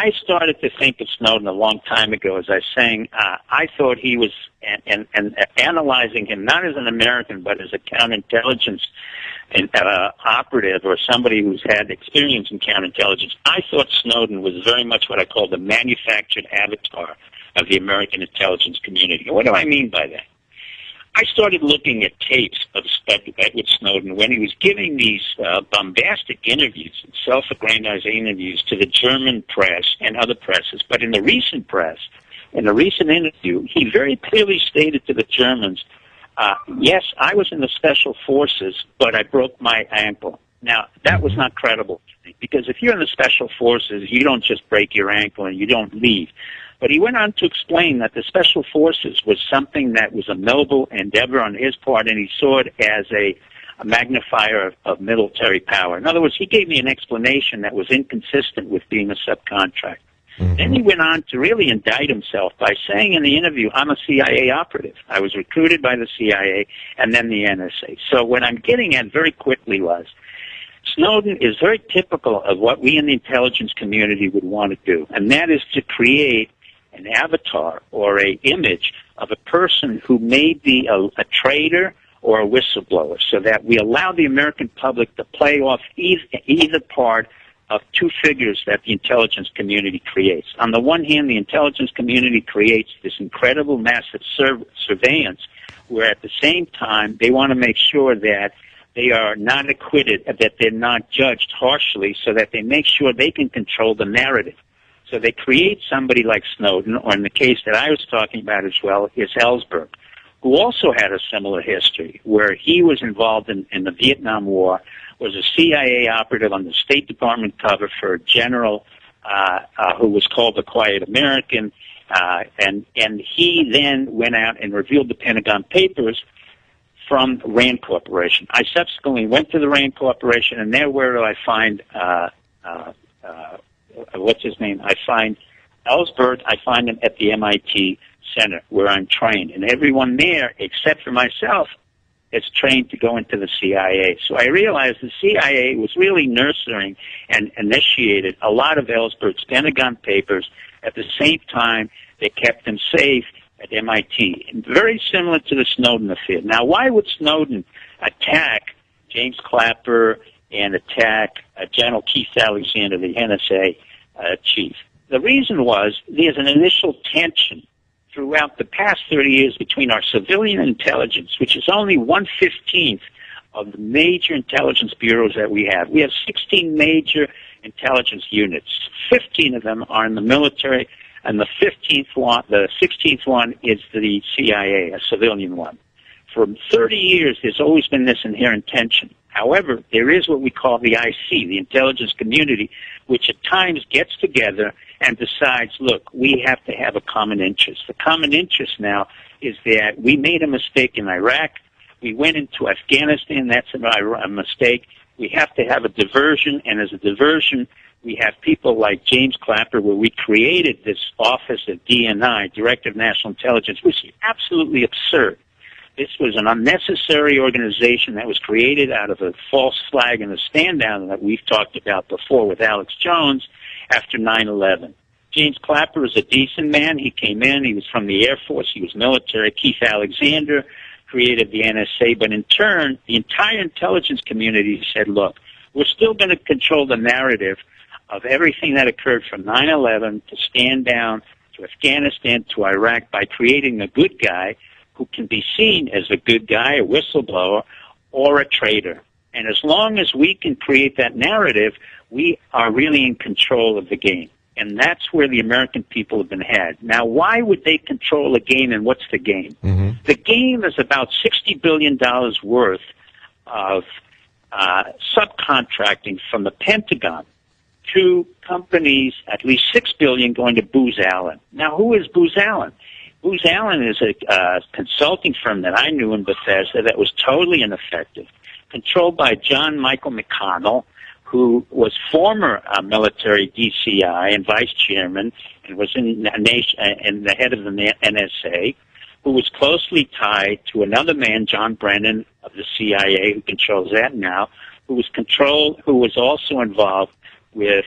I started to think of Snowden a long time ago. As I was saying, I thought he was, and analyzing him not as an American, but as a counterintelligence operative or somebody who's had experience in counterintelligence, I thought Snowden was very much what I call the manufactured avatar of the American intelligence community. What do I mean by that? I started looking at tapes of Edward Snowden when he was giving these bombastic interviews, self-aggrandizing interviews to the German press and other presses. But in the recent press, in a recent interview, he very clearly stated to the Germans, yes, I was in the special forces, but I broke my ankle. Now, that was not credible to me, because if you're in the special forces, you don't just break your ankle and you don't leave. But he went on to explain that the special forces was something that was a noble endeavor on his part, and he saw it as a magnifier of military power. In other words, he gave me an explanation that was inconsistent with being a subcontractor. Mm-hmm. Then he went on to really indict himself by saying in the interview, I'm a CIA operative. I was recruited by the CIA and then the NSA. So what I'm getting at very quickly was, Snowden is very typical of what we in the intelligence community would want to do, and that is to create an avatar or a image of a person who may be a traitor or a whistleblower, so that we allow the American public to play off either part of two figures that the intelligence community creates. On the one hand, the intelligence community creates this incredible massive surveillance, where at the same time they want to make sure that they are not acquitted, that they're not judged harshly, so that they make sure they can control the narrative. So they create somebody like Snowden, or in the case that I was talking about as well, is Ellsberg, who also had a similar history, where he was involved in the Vietnam War, was a CIA operative on the State Department cover for a general who was called the Quiet American, and he then went out and revealed the Pentagon Papers from Rand Corporation. I subsequently went to the Rand Corporation, and there where I find what's his name? I find Ellsberg. I find him at the MIT Center where I'm trained, and everyone there, except for myself, is trained to go into the CIA. So I realized the CIA was really nurturing and initiated a lot of Ellsberg's Pentagon Papers. At the same time, they kept him safe at MIT. And very similar to the Snowden affair. Now, why would Snowden attack James Clapper and attack General Keith Alexander, the NSA chief? The reason was there's an initial tension throughout the past 30 years between our civilian intelligence, which is only 1/15 of the major intelligence bureaus that we have. We have 16 major intelligence units. 15 of them are in the military, and the 16th one is the CIA, a civilian one. For 30 years, there's always been this inherent tension. However, there is what we call the IC, the intelligence community, which at times gets together and decides, look, we have to have a common interest. The common interest now is that we made a mistake in Iraq. We went into Afghanistan. That's a mistake. We have to have a diversion, and as a diversion, we have people like James Clapper, where we created this office of DNI, Director of National Intelligence, which is absolutely absurd. This was an unnecessary organization that was created out of a false flag and a stand-down that we've talked about before with Alex Jones after 9/11. James Clapper is a decent man. He came in. He was from the Air Force. He was military. Keith Alexander created the NSA. But in turn, the entire intelligence community said, look, we're still going to control the narrative of everything that occurred from 9/11 to stand down to Afghanistan to Iraq by creating a good guy who can be seen as a good guy, a whistleblower, or a traitor. And as long as we can create that narrative, we are really in control of the game. And that's where the American people have been had. Now, why would they control the game, and what's the game? Mm-hmm. The game is about $60 billion worth of subcontracting from the Pentagon to companies, at least $6 billion going to Booz Allen. Now, who is Booz Allen? Booz Allen is a consulting firm that I knew in Bethesda that was totally ineffective, controlled by John Michael McConnell, who was former military DCI and vice chairman and was in the head of the NSA, who was closely tied to another man, John Brennan of the CIA, who controls that now, who was also involved with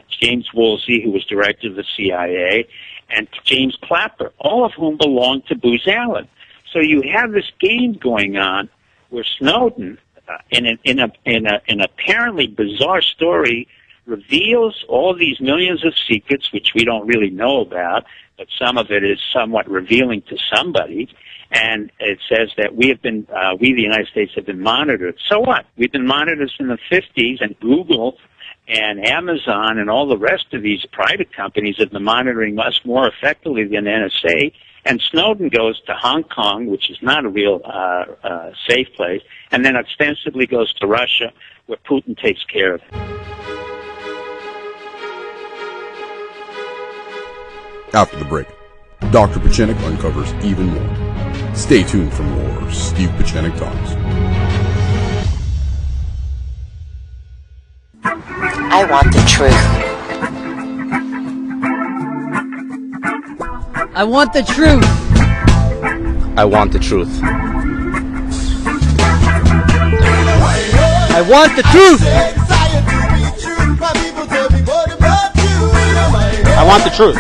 James Woolsey, who was director of the CIA, and James Clapper, all of whom belonged to Booz Allen. So you have this game going on where Snowden, in an apparently bizarre story, reveals all these millions of secrets, which we don't really know about, but some of it is somewhat revealing to somebody. And it says that we, the United States, have been monitored. So what? We've been monitored since the 50s, and Google and Amazon and all the rest of these private companies have been monitoring us more effectively than NSA. And Snowden goes to Hong Kong, which is not a real safe place, and then ostensibly goes to Russia, where Putin takes care of him. After the break, Dr. Pieczenik uncovers even more. Stay tuned for more Steve Pieczenik Talks. I want the truth. I want the truth. I want the truth. I want the truth. I want the truth.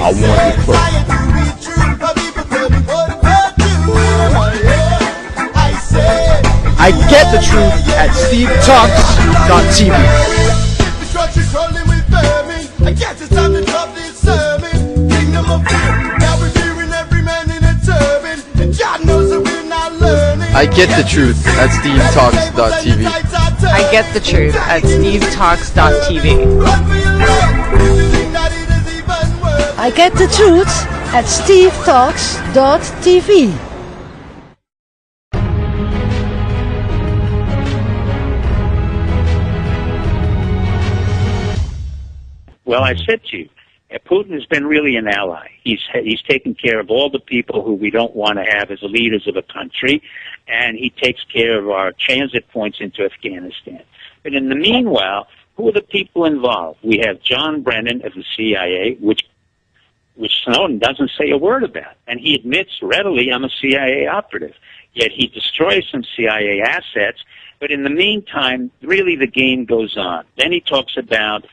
I want the truth. I get the truth at SteveTalks.tv. I get the truth at SteveTalks.tv. I get the truth at SteveTalks.tv. I get the truth at SteveTalks.tv. Well, I said to you, Putin has been really an ally. He's taken care of all the people who we don't want to have as leaders of a country, and he takes care of our transit points into Afghanistan. But in the meanwhile, who are the people involved? We have John Brennan of the CIA, which Snowden doesn't say a word about, and he admits readily, I'm a CIA operative. Yet he destroys some CIA assets, but in the meantime, really the game goes on. Then he talks about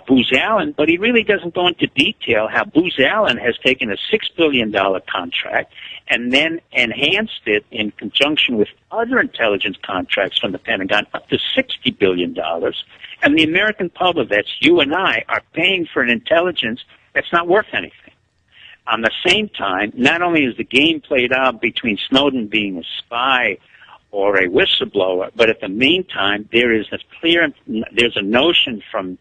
Booz Allen, but he really doesn't go into detail how Booz Allen has taken a $6 billion contract and then enhanced it in conjunction with other intelligence contracts from the Pentagon up to $60 billion. And the American public, that's you and I, are paying for an intelligence that's not worth anything. On the same time, not only is the game played out between Snowden being a spy or a whistleblower, but at the meantime, there's a notion from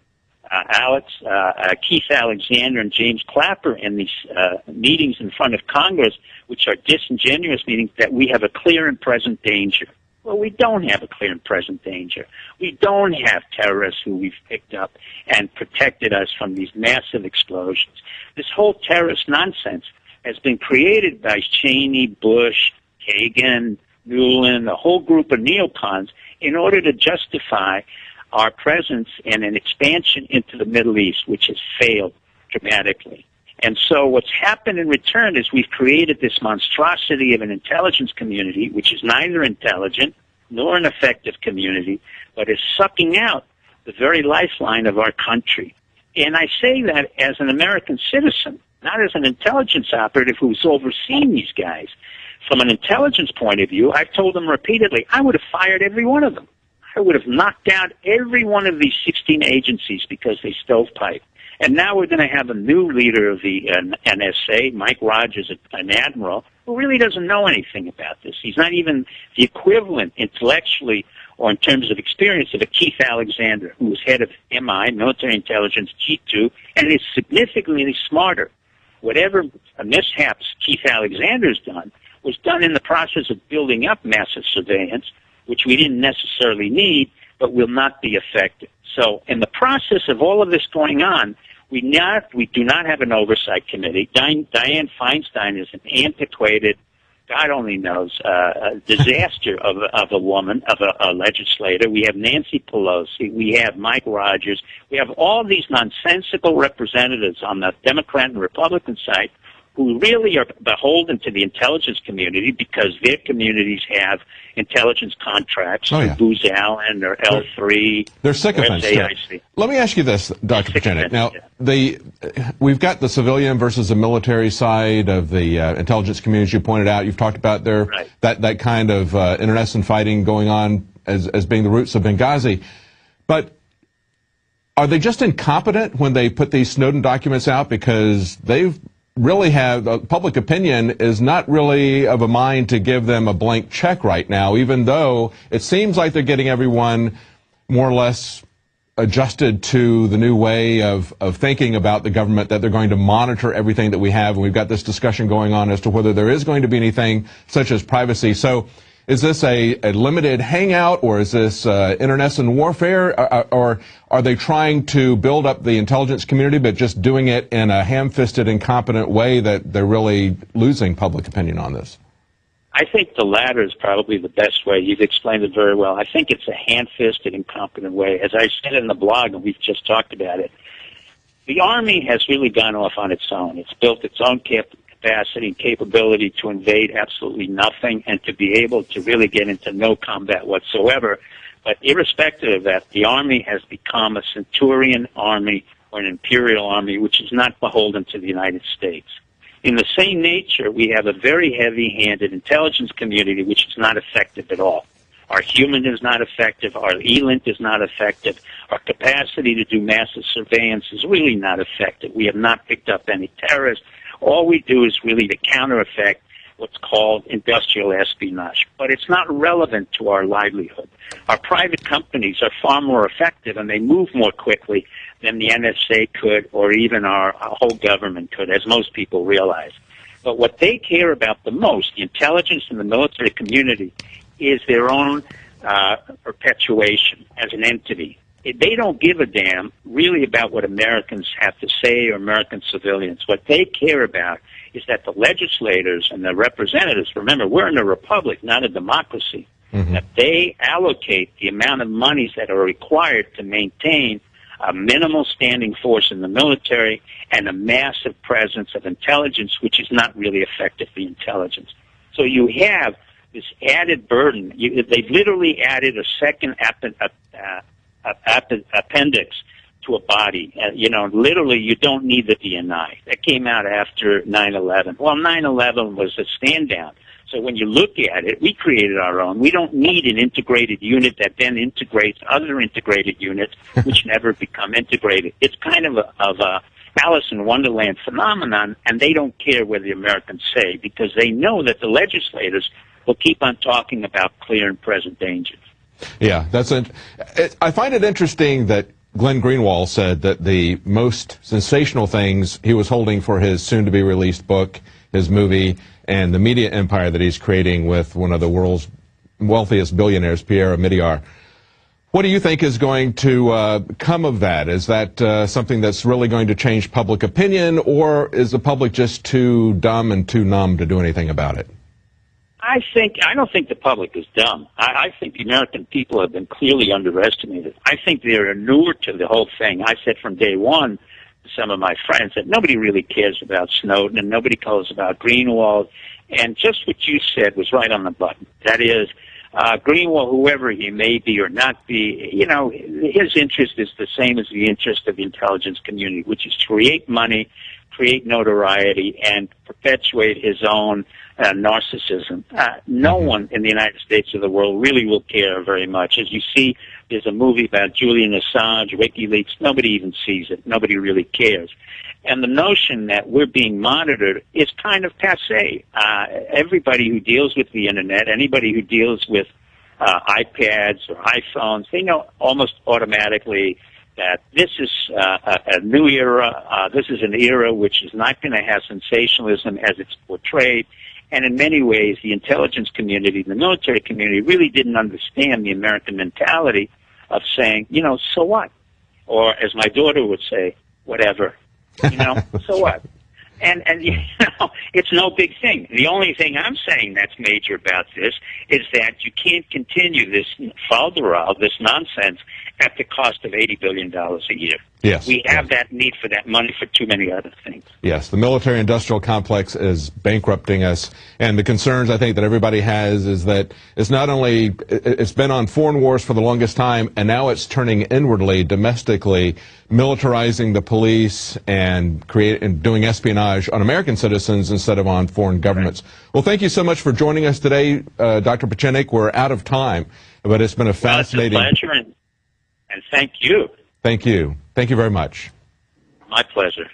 Keith Alexander and James Clapper in these meetings in front of Congress, which are disingenuous meetings, that we have a clear and present danger. Well, we don't have a clear and present danger. We don't have terrorists who we've picked up and protected us from these massive explosions. This whole terrorist nonsense has been created by Cheney, Bush, Kagan, Nuland, a whole group of neocons in order to justify our presence and an expansion into the Middle East, which has failed dramatically. And so what's happened in return is we've created this monstrosity of an intelligence community, which is neither intelligent nor an effective community, but is sucking out the very lifeline of our country. And I say that as an American citizen, not as an intelligence operative who's overseen these guys. From an intelligence point of view, I've told them repeatedly, I would have fired every one of them. I would have knocked out every one of these 16 agencies because they stovepipe. And now we're going to have a new leader of the NSA, Mike Rogers, an admiral, who really doesn't know anything about this. He's not even the equivalent intellectually or in terms of experience of a Keith Alexander, who was head of MI, Military Intelligence, G2, and is significantly smarter. Whatever mishaps Keith Alexander's done was done in the process of building up massive surveillance, which we didn't necessarily need, but will not be effective. So in the process of all of this going on, we do not have an oversight committee. Dianne Feinstein is an antiquated, God only knows, disaster of a woman, of a legislator. We have Nancy Pelosi. We have Mike Rogers. We have all these nonsensical representatives on the Democrat and Republican side who really are beholden to the intelligence community because their communities have intelligence contracts through Booz Allen or L3. They're sycophants. Let me ask you this, Dr. Pachenik. Now, we've got the civilian versus the military side of the intelligence community, you pointed out. You've talked about that kind of internecine fighting going on as being the roots of Benghazi. But are they just incompetent when they put these Snowden documents out because they've really public opinion is not really of a mind to give them a blank check right now, even though it seems like they're getting everyone more or less adjusted to the new way of thinking about the government, that they're going to monitor everything that we have. And we've got this discussion going on as to whether there is going to be anything such as privacy. So is this a limited hangout, or is this internecine warfare, or are they trying to build up the intelligence community but just doing it in a ham-fisted, incompetent way that they're really losing public opinion on this? I think the latter is probably the best way. You've explained it very well. I think it's a hand-fisted, incompetent way. As I said in the blog, and we've just talked about it, the Army has really gone off on its own. It's built its own capacity and capability to invade absolutely nothing and to be able to really get into no combat whatsoever. But irrespective of that, the Army has become a Centurion Army or an Imperial Army, which is not beholden to the United States. In the same nature, we have a very heavy-handed intelligence community which is not effective at all. Our human is not effective. Our ELINT is not effective. Our capacity to do massive surveillance is really not effective. We have not picked up any terrorists. All we do is really to counter-effect what's called industrial espionage. But it's not relevant to our livelihood. Our private companies are far more effective, and they move more quickly than the NSA could, or even our whole government could, as most people realize. But what they care about the most, the intelligence and the military community, is their own perpetuation as an entity. They don't give a damn really about what Americans have to say or American civilians. What they care about is that the legislators and the representatives, remember, we're in a republic, not a democracy, that they allocate the amount of monies that are required to maintain a minimal standing force in the military and a massive presence of intelligence, which is not really effectively intelligence. So you have this added burden. They've literally added a second appendix to a body. Literally, you don't need the DNI. That came out after 9/11. Well, 9/11 was a stand-down. So when you look at it, we created our own. We don't need an integrated unit that then integrates other integrated units, which never become integrated. It's kind of a Alice in Wonderland phenomenon, and they don't care what the Americans say because they know that the legislators will keep on talking about clear and present dangers. Yeah, I find it interesting that Glenn Greenwald said that the most sensational things he was holding for his soon-to-be-released book, his movie, and the media empire that he's creating with one of the world's wealthiest billionaires, Pierre Omidyar. What do you think is going to come of that? Is that something that's really going to change public opinion, or is the public just too dumb and too numb to do anything about it? I don't think the public is dumb. I think the American people have been clearly underestimated. I think they're inured to the whole thing. I said from day one to some of my friends that nobody really cares about Snowden and nobody cares about Greenwald. And just what you said was right on the button. That is, Greenwald, whoever he may be or not be, his interest is the same as the interest of the intelligence community, which is to create money, create notoriety, and perpetuate his own narcissism. No one in the United States or the world really will care very much. As you see, there's a movie about Julian Assange, WikiLeaks. Nobody even sees it. Nobody really cares. And the notion that we're being monitored is kind of passé. Everybody who deals with the Internet, anybody who deals with iPads or iPhones, they know almost automatically that this is a new era. This is an era which is not going to have sensationalism as it's portrayed. And in many ways, the intelligence community, the military community, really didn't understand the American mentality of saying, so what? Or as my daughter would say, whatever. So what? And it's no big thing. The only thing I'm saying that's major about this is that you can't continue this falderall, this nonsense, at the cost of $80 billion a year. Yes. We have that need for that money for too many other things. Yes, the military-industrial complex is bankrupting us, and the concerns I think that everybody has is that it's not only, it's been on foreign wars for the longest time, and now it's turning inwardly, domestically, militarizing the police and doing espionage on American citizens instead of on foreign governments. Right. Well, thank you so much for joining us today, Dr. Pieczenik. We're out of time, but it's been a fascinating... Well, it's a pleasure, and thank you. Thank you. Thank you very much. My pleasure.